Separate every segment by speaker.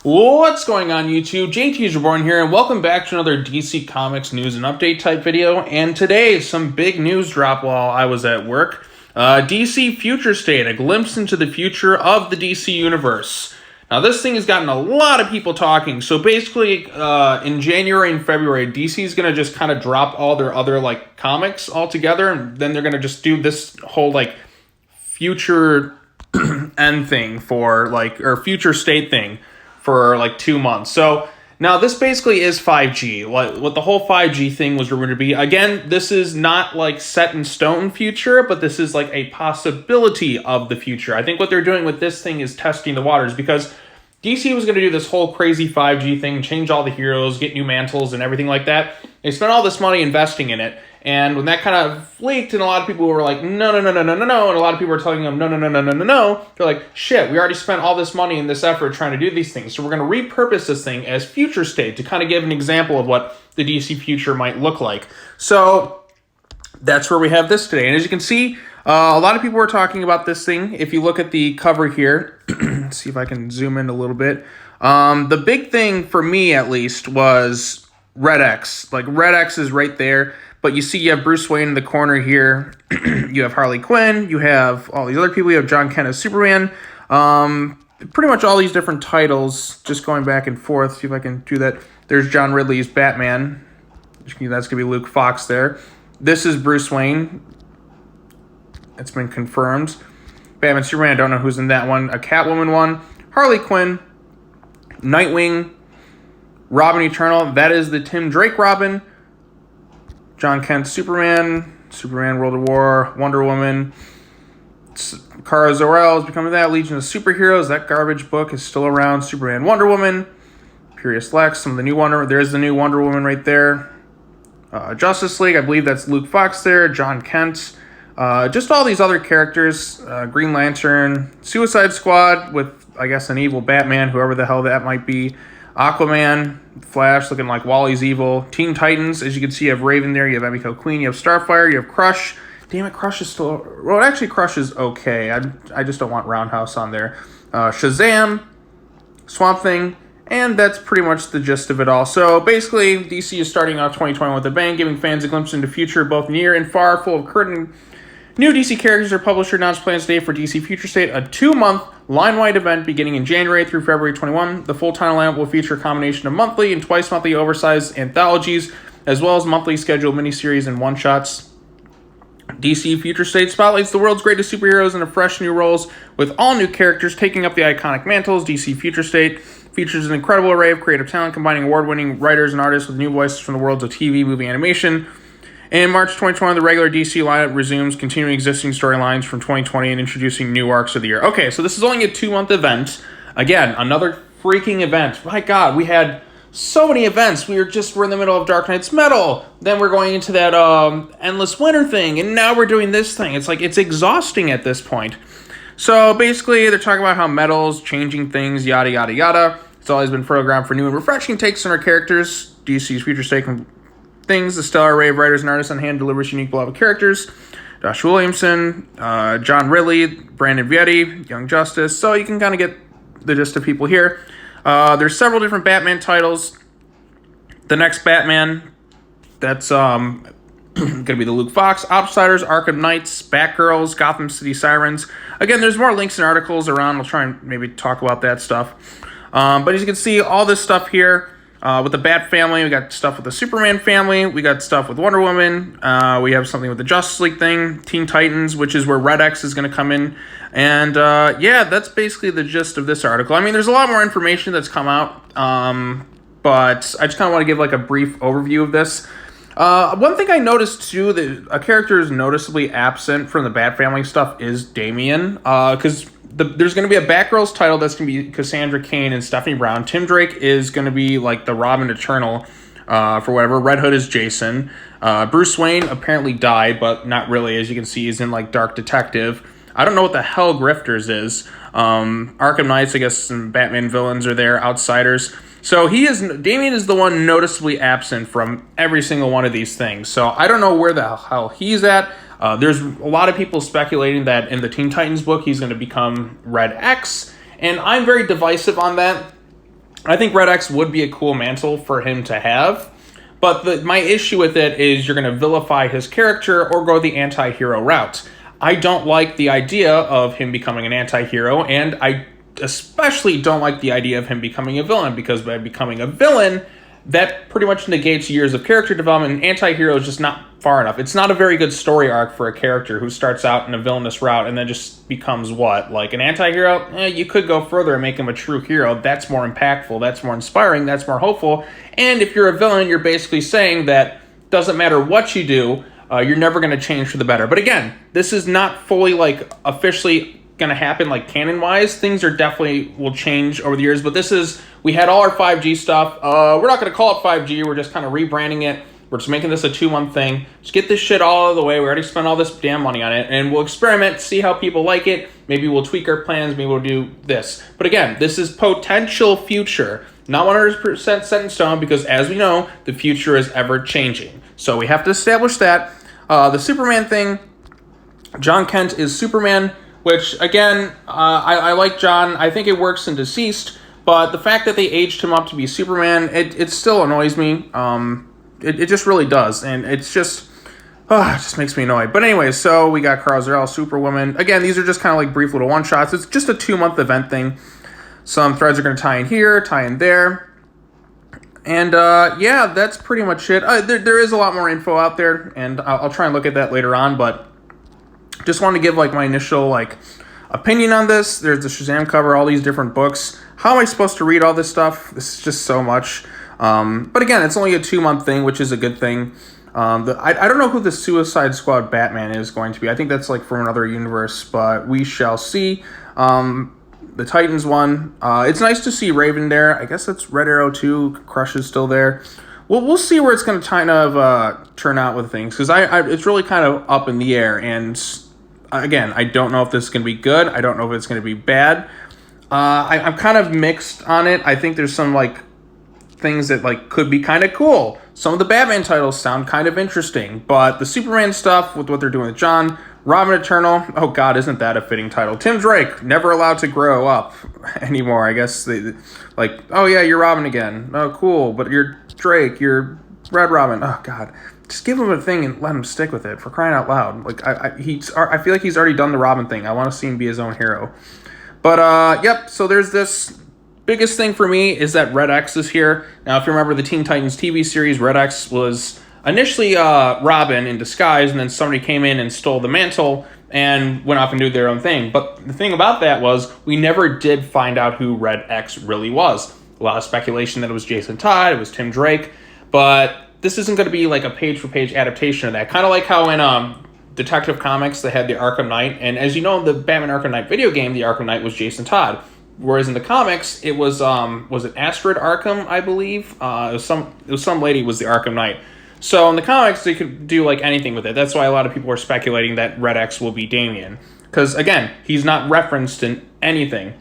Speaker 1: What's going on YouTube? JT's Reborn here, and welcome back to another DC Comics news and update type video. And today, some big news drop while I was at work. DC Future State, a glimpse into the future of the DC Universe. Now, this thing has gotten a lot of people talking. So basically, in January and February, DC is going to just kind of drop all their other, comics altogether, and then they're going to just do this whole, future end thing for, or future state thing for 2 months. So now this basically is 5G. What the whole 5G thing was rumored to be. Again, this is not set in stone future, but this is a possibility of the future. I think what they're doing with this thing is testing the waters, because DC was going to do this whole crazy 5G thing, change all the heroes, get new mantles and everything like that. They spent all this money investing in it. And when that kind of leaked, and a lot of people were like, no, and a lot of people were telling them, no, they're like, shit, we already spent all this money and this effort trying to do these things, so we're going to repurpose this thing as Future State to kind of give an example of what the DC future might look like. So that's where we have this today. And as you can see, a lot of people were talking about this thing. If you look at the cover here, let's see if I can zoom in a little bit. The big thing for me, at least, was Red X. Red X is right there. But you see you have Bruce Wayne in the corner here. You have Harley Quinn. You have all these other people. You have John Kent as Superman. Pretty much all these different titles, just going back and forth. See if I can do that. There's John Ridley's Batman. That's going to be Luke Fox there. This is Bruce Wayne. It's been confirmed. Batman, Superman, I don't know who's in that one. A Catwoman one. Harley Quinn. Nightwing. Robin Eternal. That is the Tim Drake Robin. John Kent, Superman, World of War, Wonder Woman, Kara Zor-El is becoming that, Legion of Superheroes, that garbage book is still around, Superman, Wonder Woman, Furious Lex, some of the new there's the new Wonder Woman right there, Justice League, I believe that's Luke Fox there, John Kent, just all these other characters, Green Lantern, Suicide Squad with, I guess, an evil Batman, whoever the hell that might be, Aquaman, Flash looking like Wally's evil. Teen Titans, as you can see, you have Raven there. You have Emiko Queen. You have Starfire. You have Crush. Damn it, Crush is still... Well, actually, Crush is okay. I just don't want Roundhouse on there. Shazam, Swamp Thing, and that's pretty much the gist of it all. So, basically, DC is starting off 2021 with a bang, giving fans a glimpse into the future, both near and far, full of curtain. New DC characters are publisher announced plans today for DC Future State, a 2-month line-wide event beginning in January through February 21. The full title lineup will feature a combination of monthly and twice-monthly oversized anthologies, as well as monthly scheduled miniseries and one-shots. DC Future State spotlights the world's greatest superheroes in a fresh new roles, with all new characters taking up the iconic mantles. DC Future State features an incredible array of creative talent, combining award-winning writers and artists with new voices from the worlds of TV, movie, animation. In March 2020, the regular DC lineup resumes, continuing existing storylines from 2020 and introducing new arcs of the year. Okay, so this is only a 2-month event. Again, another freaking event. My God, we had so many events. We're in the middle of Dark Knight's Metal. Then we're going into that Endless Winter thing. And now we're doing this thing. It's it's exhausting at this point. So basically, they're talking about how Metal's changing things, yada, yada, yada. It's always been programmed for new and refreshing takes on our characters. DC's Future State things, the stellar array of writers and artists on hand delivers unique beloved characters. Josh Williamson, John Ridley, Brandon Vietti, Young Justice. So you can kind of get the gist of people here. There's several different Batman titles. The next Batman, that's going to be the Luke Fox, Outsiders, Arkham Knights, Batgirls, Gotham City Sirens. Again, there's more links and articles around. I'll try and maybe talk about that stuff. But as you can see, all this stuff here, with the Bat family, we got stuff with the Superman family, we got stuff with Wonder Woman, we have something with the Justice League thing, Teen Titans, which is where Red X is going to come in, and yeah, that's basically the gist of this article. I mean, there's a lot more information that's come out, but I just kind of want to give a brief overview of this. One thing I noticed too, that a character is noticeably absent from the Bat family stuff is Damian, because there's going to be a Batgirls title that's going to be Cassandra Cain and Stephanie Brown. Tim Drake is going to be the Robin Eternal for whatever. Red Hood is Jason. Bruce Wayne apparently died, but not really. As you can see, he's in Dark Detective. I don't know what the hell Grifters is. Arkham Knights, I guess some Batman villains are there. Outsiders. So Damian is the one noticeably absent from every single one of these things. So I don't know where the hell he's at. There's a lot of people speculating that in the Teen Titans book, he's going to become Red X. And I'm very divisive on that. I think Red X would be a cool mantle for him to have. But my issue with it is you're going to vilify his character or go the anti-hero route. I don't like the idea of him becoming an anti-hero, and I especially don't like the idea of him becoming a villain, because by becoming a villain, that pretty much negates years of character development. And anti-hero is just not far enough. It's not a very good story arc for a character who starts out in a villainous route and then just becomes what? Like an anti-hero? You could go further and make him a true hero. That's more impactful. That's more inspiring. That's more hopeful. And if you're a villain, you're basically saying that doesn't matter what you do, you're never going to change for the better. But again, this is not fully like officially going to happen like canon wise. Things are definitely will change over the years, but we had all our 5G stuff. We're not going to call it 5G. We're just kind of rebranding it. We're just making this a 2-month thing. Just get this shit all out of the way. We already spent all this damn money on it, and we'll experiment, see how people like it. Maybe we'll tweak our plans. Maybe we'll do this. But again, this is potential future, not 100% set in stone, because as we know, the future is ever changing. So we have to establish that. The Superman thing, John Kent is Superman, which again, I like John. I think it works in Deceased, but the fact that they aged him up to be Superman, it still annoys me. It just really does, and it just makes me annoyed. But anyway, so we got Kara Zor-El, Superwoman. Again, these are just kind of like brief little one-shots. It's just a 2-month event thing. Some threads are going to tie in here, tie in there. And yeah, that's pretty much it. There is a lot more info out there, and I'll try and look at that later on, but just wanted to give like my initial like opinion on this. There's the Shazam cover, all these different books. How am I supposed to read all this stuff? This is just so much. But again, it's only a 2-month thing, which is a good thing. I don't know who the Suicide Squad Batman is going to be. I think that's like from another universe, but we shall see. The Titans one. It's nice to see Raven there. I guess that's Red Arrow too. Crush is still there. We'll see where it's going to kind of turn out with things, because it's really kind of up in the air. And again, I don't know if this is going to be good. I don't know if it's going to be bad. I'm kind of mixed on it. I think there's some like things that like could be kind of cool. Some of the Batman titles sound kind of interesting, but the Superman stuff with what they're doing with John, Robin Eternal, oh god, isn't that a fitting title? Tim Drake, never allowed to grow up anymore. I guess they like, oh yeah, you're Robin again. Oh cool, but you're Drake, you're Red Robin. Oh god, just give him a thing and let him stick with it, for crying out loud. Like I feel like he's already done the Robin thing. I want to see him be his own hero. But yep, so there's this. Biggest thing for me is that Red X is here. Now, if you remember the Teen Titans TV series, Red X was initially Robin in disguise, and then somebody came in and stole the mantle and went off and did their own thing. But the thing about that was we never did find out who Red X really was. A lot of speculation that it was Jason Todd, it was Tim Drake, but this isn't going to be like a page-for-page adaptation of that. Kind of like how in Detective Comics they had the Arkham Knight, and as you know, in the Batman Arkham Knight video game, the Arkham Knight was Jason Todd. Whereas in the comics, it was it Astrid Arkham, I believe? It was some lady was the Arkham Knight. So in the comics, they could do like anything with it. That's why a lot of people are speculating that Red X will be Damian. Because again, he's not referenced in anything.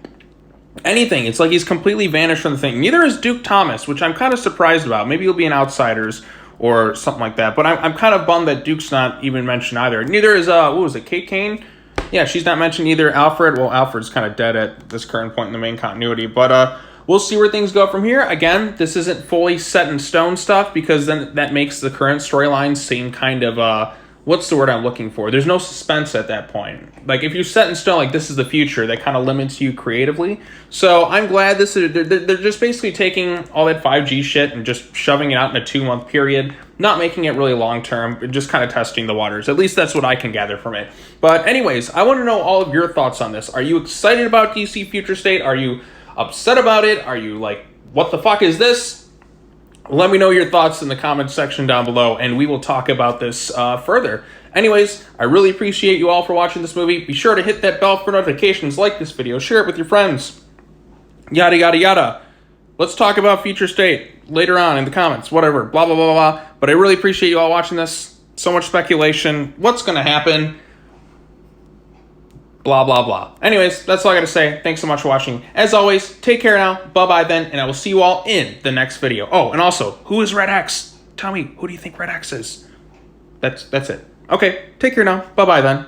Speaker 1: It's like he's completely vanished from the thing. Neither is Duke Thomas, which I'm kind of surprised about. Maybe he'll be in Outsiders or something like that. But I'm kind of bummed that Duke's not even mentioned either. Neither is, what was it, Kate Kane? Yeah, she's not mentioned either. Alfred, well, Alfred's kind of dead at this current point in the main continuity. But we'll see where things go from here. Again, this isn't fully set in stone stuff, because then that makes the current storyline seem kind of, what's the word I'm looking for? There's no suspense at that point. Like, if you set in stone, like, this is the future, that kind of limits you creatively. So I'm glad they're just basically taking all that 5G shit and just shoving it out in a 2-month period, not making it really long-term, just kind of testing the waters. At least that's what I can gather from it. But anyways, I want to know all of your thoughts on this. Are you excited about DC Future State? Are you upset about it? Are you like, what the fuck is this? Let me know your thoughts in the comments section down below, and we will talk about this further. Anyways, I really appreciate you all for watching this movie. Be sure to hit that bell for notifications, like this video, share it with your friends. Yada, yada, yada. Let's talk about Future State later on in the comments, whatever, blah, blah, blah, blah. But I really appreciate you all watching this. So much speculation. What's going to happen? Blah, blah, blah. Anyways, that's all I got to say. Thanks so much for watching. As always, take care now. Bye-bye then, and I will see you all in the next video. Oh, and also, who is Red X? Tell me, who do you think Red X is? That's it. Okay, take care now. Bye-bye then.